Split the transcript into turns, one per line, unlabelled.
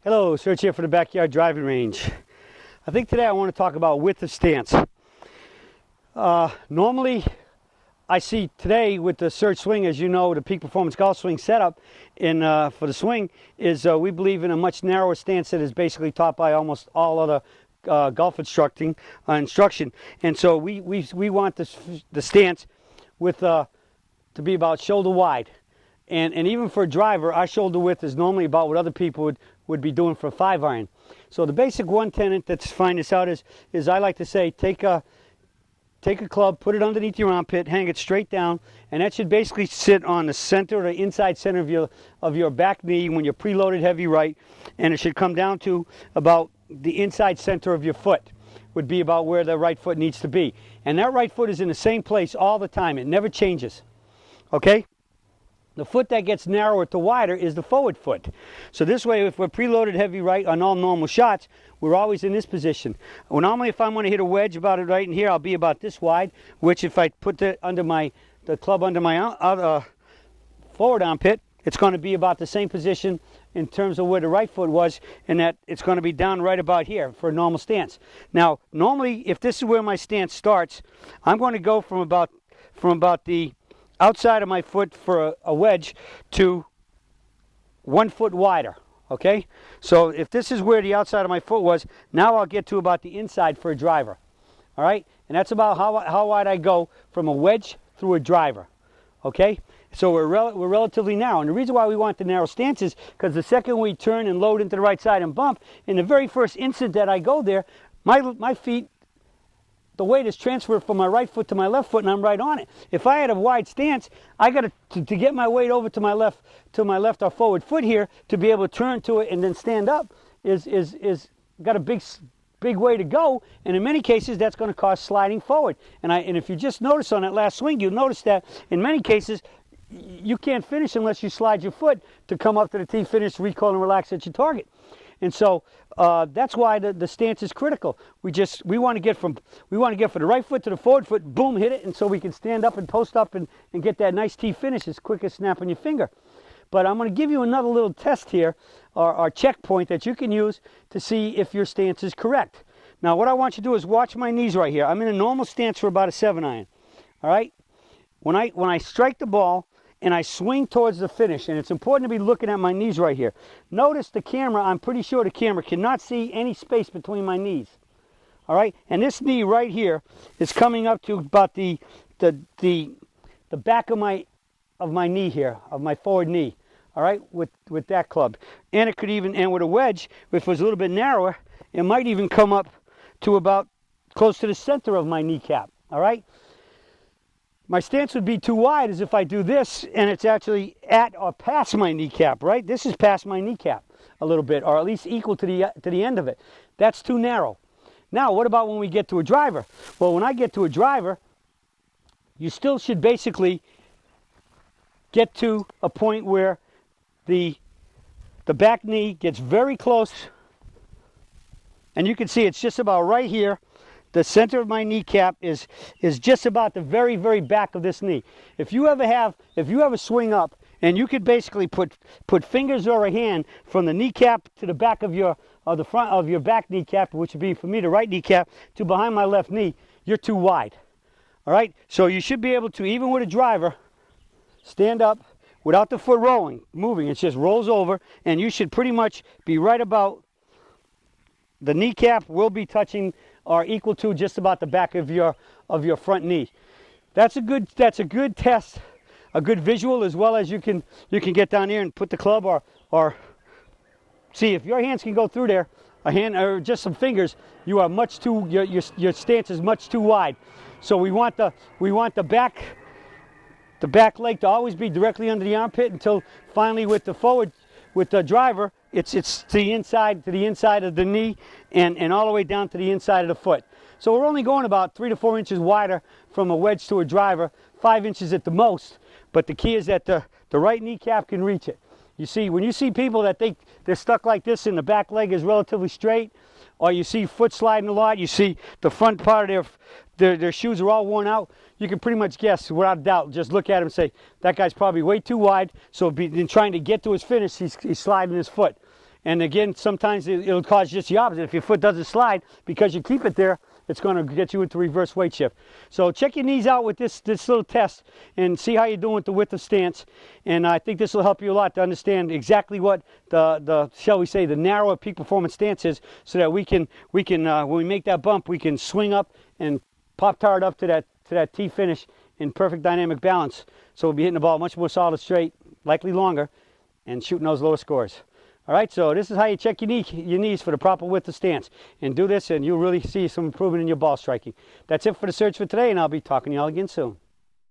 Hello, Serge here for the Backyard Driving Range. I think today I want to talk about width of stance. Normally, I see today with the Serge swing, as you know, the Peak Performance Golf Swing setup for the swing is we believe in a much narrower stance that is basically taught by almost all other golf instruction. And so we want the stance with to be about shoulder wide. And even for a driver, our shoulder width is normally about what other people would be doing for a 5-iron. So the basic one tenet that's find this out is I like to say take a club, put it underneath your armpit, hang it straight down, and that should basically sit on the center or the inside center of your back knee when you're preloaded heavy right, and it should come down to about the inside center of your foot would be about where the right foot needs to be. And that right foot is in the same place all the time. It never changes. Okay? The foot that gets narrower to wider is the forward foot. So this way, if we're preloaded heavy right on all normal shots, we're always in this position. Well, normally if I'm going to hit a wedge about it right in here, I'll be about this wide, which if I put the club under my forward armpit, it's going to be about the same position in terms of where the right foot was, and that it's going to be down right about here for a normal stance. Now, normally, if this is where my stance starts, I'm going to go from about the outside of my foot for a wedge to 1 foot wider, okay? So if this is where the outside of my foot was, now I'll get to about the inside for a driver, all right? And that's about how wide I go from a wedge through a driver, okay? So we're relatively narrow. And the reason why we want the narrow stance is because the second we turn and load into the right side and bump, in the very first instant that I go there, my feet, the weight is transferred from my right foot to my left foot, and I'm right on it. If I had a wide stance, I got to get my weight over to my left or forward foot here to be able to turn to it and then stand up is got a big way to go, and in many cases that's going to cause sliding forward. And if you just notice on that last swing, you'll notice that in many cases you can't finish unless you slide your foot to come up to the tee, finish, recoil, and relax at your target. And so that's why the stance is critical. We want to get from the right foot to the forward foot, boom, hit it, and so we can stand up and post up and get that nice tee finish as quick as snapping your finger. But I'm going to give you another little test here, or checkpoint that you can use to see if your stance is correct. Now, what I want you to do is watch my knees right here. I'm in a normal stance for about a 7-iron. All right? When I strike the ball and I swing towards the finish, and it's important to be looking at my knees right here. Notice the camera, I'm pretty sure the camera cannot see any space between my knees. All right? And this knee right here is coming up to about the back of my knee here, of my forward knee. All right? With that club. And it could even, and with a wedge, if it was a little bit narrower, it might even come up to about close to the center of my kneecap. All right? My stance would be too wide as if I do this and it's actually at or past my kneecap, right? This is past my kneecap a little bit, or at least equal to the end of it. That's too narrow. Now, what about when we get to a driver? Well, when I get to a driver, you still should basically get to a point where the back knee gets very close, and you can see it's just about right here. The center of my kneecap is just about the very, very back of this knee. If you ever swing up and you could basically put fingers or a hand from the kneecap to the back of the front of your back kneecap, which would be for me the right kneecap, to behind my left knee, you're too wide. All right? So you should be able to, even with a driver, stand up without the foot moving. It just rolls over, and you should pretty much be right about, the kneecap will be touching or equal to just about the back of your front knee. That's a good test, a good visual, as well as you can get down there and put the club or see if your hands can go through there, a hand or just some fingers. You are much too your stance is much too wide. So we want the back leg to always be directly under the armpit until finally with the driver. It's to the inside of the knee and all the way down to the inside of the foot. So we're only going about 3 to 4 inches wider from a wedge to a driver, 5 inches at the most. But the key is that the right kneecap can reach it. You see, when you see people that they're stuck like this and the back leg is relatively straight, or you see foot sliding a lot, you see the front part of their shoes are all worn out, you can pretty much guess without a doubt. Just look at him and say, that guy's probably way too wide, so in trying to get to his finish, he's sliding his foot. And again, sometimes it'll cause just the opposite. If your foot doesn't slide, because you keep it there, it's going to get you into reverse weight shift. So check your knees out with this little test and see how you're doing with the width of stance. And I think this will help you a lot to understand exactly what the shall we say, the narrower peak performance stance is, so that we can when we make that bump, we can swing up and pop tar it up to that T finish in perfect dynamic balance. So we'll be hitting the ball much more solid straight, likely longer, and shooting those lower scores. All right, so this is how you check your knees for the proper width of stance. And do this and you'll really see some improvement in your ball striking. That's it for the search for today, and I'll be talking to y'all again soon.